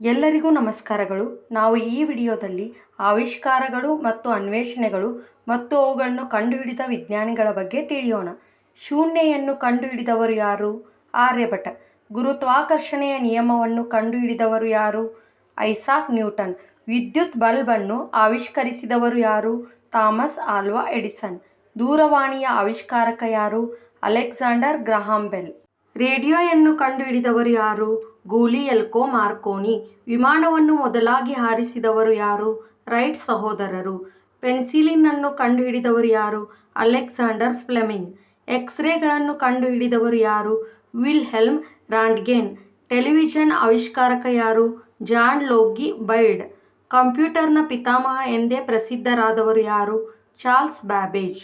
ಎಲ್ಲರಿಗೂ ನಮಸ್ಕಾರಗಳು. ನಾವು ಈ ವಿಡಿಯೋದಲ್ಲಿ ಆವಿಷ್ಕಾರಗಳು ಮತ್ತು ಅನ್ವೇಷಣೆಗಳು ಮತ್ತು ಅವುಗಳನ್ನು ಕಂಡುಹಿಡಿದ ವಿಜ್ಞಾನಿಗಳ ಬಗ್ಗೆ ತಿಳಿಯೋಣ. ಶೂನ್ಯವನ್ನು ಕಂಡುಹಿಡಿದವರು ಯಾರು? ಆರ್ಯಭಟ. ಗುರುತ್ವಾಕರ್ಷಣೆಯ ನಿಯಮವನ್ನು ಕಂಡುಹಿಡಿದವರು ಯಾರು? Isaac Newton. ವಿದ್ಯುತ್ ಬಲ್ಬನ್ನು ಆವಿಷ್ಕರಿಸಿದವರು ಯಾರು? ಥಾಮಸ್ ಆಲ್ವಾ ಎಡಿಸನ್. ದೂರವಾಣಿಯ ಆವಿಷ್ಕಾರಕ ಯಾರು? Alexander Graham Bell. ರೇಡಿಯೋಯನ್ನು ಕಂಡುಹಿಡಿದವರು ಯಾರು? Guglielmo Marconi. ವಿಮಾನವನ್ನು ಮೊದಲಾಗಿ ಹಾರಿಸಿದವರು ಯಾರು? ರೈಟ್ ಸಹೋದರರು. ಪೆನ್ಸಿಲಿನ್ ಅನ್ನು ಕಂಡುಹಿಡಿದವರು ಯಾರು? Alexander Fleming. ಎಕ್ಸ್ರೇಗಳನ್ನು ಕಂಡುಹಿಡಿದವರು ಯಾರು? ವಿಲ್ಹೆಲ್ಮ್ ರಾಂಟ್ಗೆನ್. ಟೆಲಿವಿಷನ್ ಆವಿಷ್ಕಾರಕ ಯಾರು? John ಲೋಗಿ Byrd. ಕಂಪ್ಯೂಟರ್ನ ಪಿತಾಮಹ ಎಂದೇ ಪ್ರಸಿದ್ಧರಾದವರು ಯಾರು? Charles Babbage.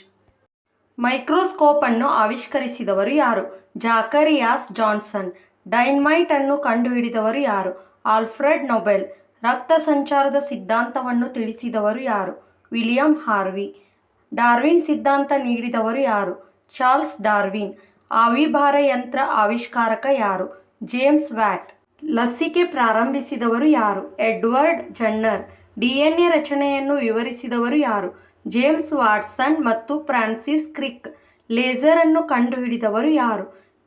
ಮೈಕ್ರೋಸ್ಕೋಪ್ ಅನ್ನು ಆವಿಷ್ಕರಿಸಿದವರು ಯಾರು? ಜಾಕರಿಯಾಸ್ ಜಾನ್ಸನ್. ಡೈನಮೈಟ್ ಅನ್ನು ಕಂಡುಹಿಡಿದವರು ಯಾರು? Alfred Nobel. ರಕ್ತ ಸಂಚಾರದ ಸಿದ್ಧಾಂತವನ್ನು ತಿಳಿಸಿದವರು ಯಾರು? William Harvey. ಡಾರ್ವಿನ್ ಸಿದ್ಧಾಂತ ನೀಡಿದವರು ಯಾರು? Charles Darwin. ಆವಿಭಾರ ಯಂತ್ರ ಆವಿಷ್ಕಾರಕ ಯಾರು? James watt. ಲಸಿಕೆ ಪ್ರಾರಂಭಿಸಿದವರು ಯಾರು? Edward Jenner. ಡಿಎನ್ಎ ರಚನೆಯನ್ನು ವಿವರಿಸಿದವರು ಯಾರು? ಜೇಮ್ಸ್ ವಾಟ್ಸನ್ ಮತ್ತು ಫ್ರಾನ್ಸಿಸ್ ಕ್ರಿಕ್. ಲೇಸರ್ ಅನ್ನು ಕಂಡುಹಿಡಿದವರು ಯಾರು?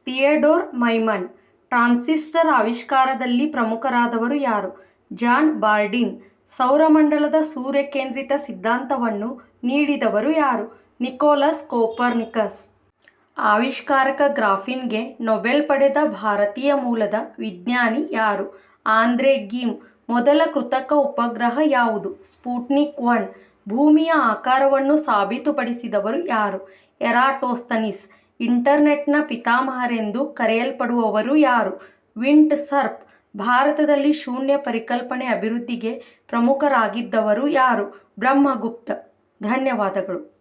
ಥಿಯಡೋರ್ ಮೈಮನ್. ಟ್ರಾನ್ಸಿಸ್ಟರ್ ಆವಿಷ್ಕಾರದಲ್ಲಿ ಪ್ರಮುಖರಾದವರು ಯಾರು? ಜಾನ್ ಬಾಲ್ಡಿನ್. ಸೌರಮಂಡಲದ ಸೂರ್ಯಕೇಂದ್ರಿತ ಸಿದ್ಧಾಂತವನ್ನು ನೀಡಿದವರು ಯಾರು? Nicolaus Copernicus. ಆವಿಷ್ಕಾರಕ ಗ್ರಾಫಿನ್ಗೆ ನೊಬೆಲ್ ಪಡೆದ ಭಾರತೀಯ ಮೂಲದ ವಿಜ್ಞಾನಿ ಯಾರು? ಆಂದ್ರೆ ಗೀಮ್. ಮೊದಲ ಕೃತಕ ಉಪಗ್ರಹ ಯಾವುದು? ಸ್ಪುಟ್ನಿಕ್ 1. ಭೂಮಿಯ ಆಕಾರವನ್ನು ಸಾಬೀತುಪಡಿಸಿದವರು ಯಾರು? ಎರಾಟೋಸ್ತನೀಸ್. ಇಂಟರ್ನೆಟ್ನ ಪಿತಾಮಹರೆಂದು ಕರೆಯಲ್ಪಡುವವರು ಯಾರು? ವಿಂಟ್ ಸರ್ಫ್. ಭಾರತದಲ್ಲಿ ಶೂನ್ಯ ಪರಿಕಲ್ಪನೆ ಅಭಿವೃದ್ಧಿಗೆ ಪ್ರಮುಖರಾಗಿದ್ದವರು ಯಾರು? ಬ್ರಹ್ಮಗುಪ್ತ. ಧನ್ಯವಾದಗಳು.